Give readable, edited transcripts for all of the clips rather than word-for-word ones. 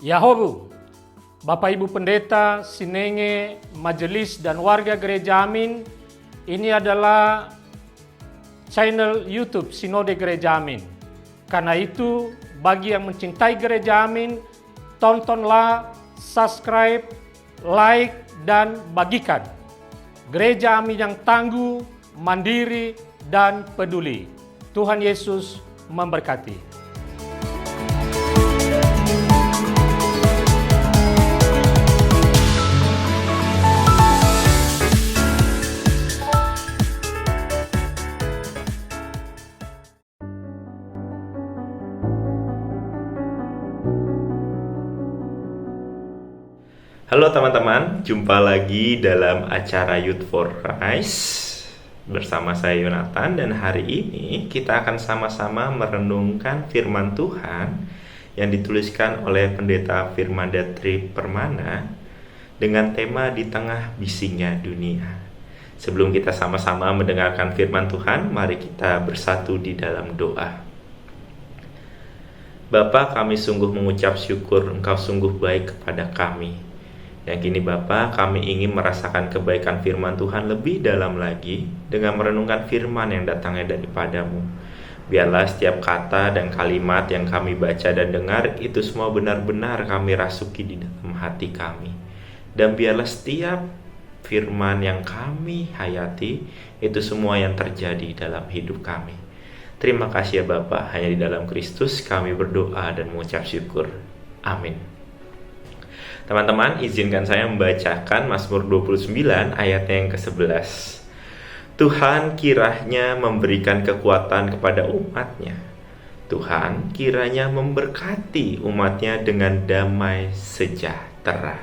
Yahobu, Bapak Ibu Pendeta, Sinenge, Majelis dan warga Gereja Amin, ini adalah channel YouTube Sinode Gereja Amin. Karena itu, bagi yang mencintai Gereja Amin, tontonlah, subscribe, like, dan bagikan. Gereja Amin yang tangguh, mandiri, dan peduli. Tuhan Yesus memberkati. Halo teman-teman, jumpa lagi dalam acara Youth for Christ bersama saya Yonatan, dan hari ini kita akan sama-sama merenungkan firman Tuhan yang dituliskan oleh Pendeta Firmanda Tri Permana dengan tema di tengah bisingnya dunia. Sebelum kita sama-sama mendengarkan firman Tuhan, mari kita bersatu di dalam doa. Bapa, kami sungguh mengucap syukur Engkau sungguh baik kepada kami. Yang kini Bapa, kami ingin merasakan kebaikan firman Tuhan lebih dalam lagi dengan merenungkan firman yang datangnya daripada-Mu. Biarlah setiap kata dan kalimat yang kami baca dan dengar itu semua benar-benar kami rasuki di dalam hati kami. Dan biarlah setiap firman yang kami hayati itu semua yang terjadi dalam hidup kami. Terima kasih ya Bapa, hanya di dalam Kristus kami berdoa dan mengucap syukur. Amin. Teman-teman, izinkan saya membacakan Mazmur 29 ayatnya yang ke-11. Tuhan kiranya memberikan kekuatan kepada umatnya. Tuhan kiranya memberkati umatnya dengan damai sejahtera.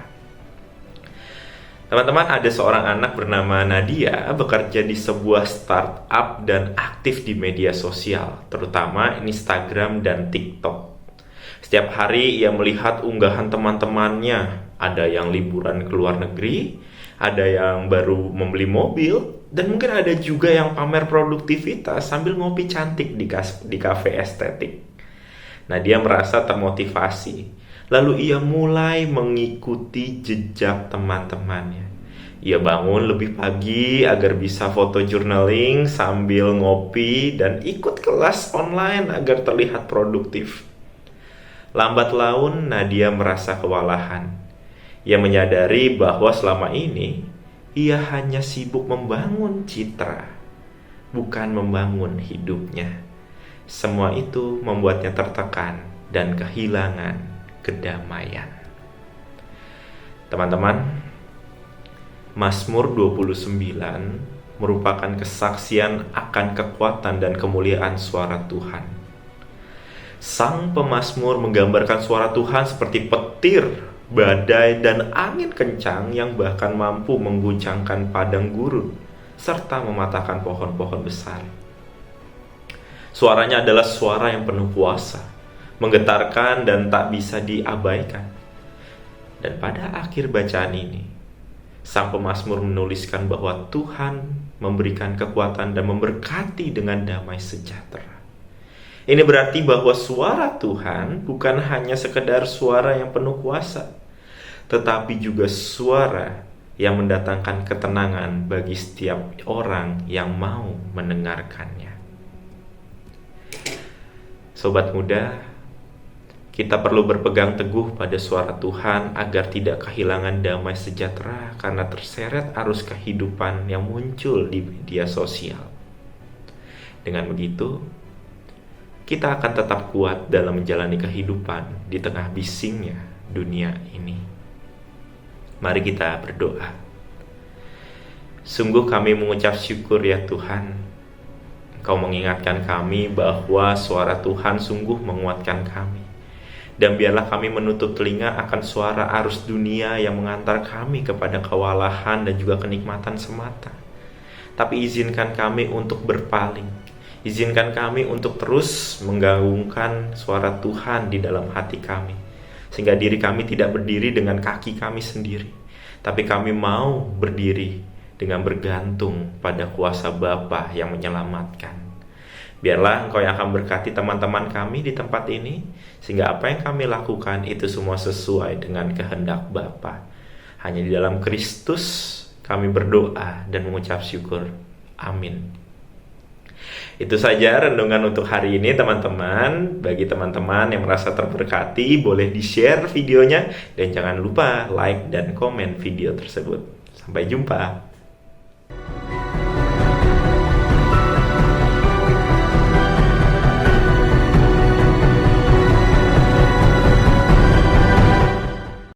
Teman-teman, ada seorang anak bernama Nadia bekerja di sebuah startup dan aktif di media sosial, terutama Instagram dan TikTok. Setiap hari ia melihat unggahan teman-temannya. Ada yang liburan ke luar negeri, ada yang baru membeli mobil, dan mungkin ada juga yang pamer produktivitas sambil ngopi cantik di kafe estetik. Nah, dia merasa termotivasi. Lalu ia mulai mengikuti jejak teman-temannya. Ia bangun lebih pagi agar bisa foto journaling sambil ngopi dan ikut kelas online agar terlihat produktif. Lambat laun Nadia merasa kewalahan. Ia menyadari bahwa selama ini ia hanya sibuk membangun citra, bukan membangun hidupnya. Semua itu membuatnya tertekan dan kehilangan kedamaian. Teman-teman, Mazmur 29 merupakan kesaksian akan kekuatan dan kemuliaan suara Tuhan. Sang pemazmur menggambarkan suara Tuhan seperti petir, badai, dan angin kencang yang bahkan mampu mengguncangkan padang gurun serta mematahkan pohon-pohon besar. Suaranya adalah suara yang penuh kuasa, menggetarkan dan tak bisa diabaikan. Dan pada akhir bacaan ini, sang pemazmur menuliskan bahwa Tuhan memberikan kekuatan dan memberkati dengan damai sejahtera. Ini berarti bahwa suara Tuhan bukan hanya sekedar suara yang penuh kuasa, tetapi juga suara yang mendatangkan ketenangan bagi setiap orang yang mau mendengarkannya. Sobat muda, kita perlu berpegang teguh pada suara Tuhan agar tidak kehilangan damai sejahtera karena terseret arus kehidupan yang muncul di media sosial. Dengan begitu, kita akan tetap kuat dalam menjalani kehidupan di tengah bisingnya dunia ini. Mari kita berdoa. Sungguh kami mengucap syukur ya Tuhan. Engkau mengingatkan kami bahwa suara Tuhan sungguh menguatkan kami. Dan biarlah kami menutup telinga akan suara arus dunia yang mengantar kami kepada kewalahan dan juga kenikmatan semata. Tapi izinkan kami untuk berpaling. Izinkan kami untuk terus menggaungkan suara Tuhan di dalam hati kami, sehingga diri kami tidak berdiri dengan kaki kami sendiri, tapi kami mau berdiri dengan bergantung pada kuasa Bapa yang menyelamatkan. Biarlah Engkau yang akan berkati teman-teman kami di tempat ini, sehingga apa yang kami lakukan itu semua sesuai dengan kehendak Bapa. Hanya di dalam Kristus kami berdoa dan mengucap syukur. Amin. Itu saja renungan untuk hari ini teman-teman. Bagi teman-teman yang merasa terberkati, boleh di-share videonya. Dan jangan lupa like dan komen video tersebut. Sampai jumpa.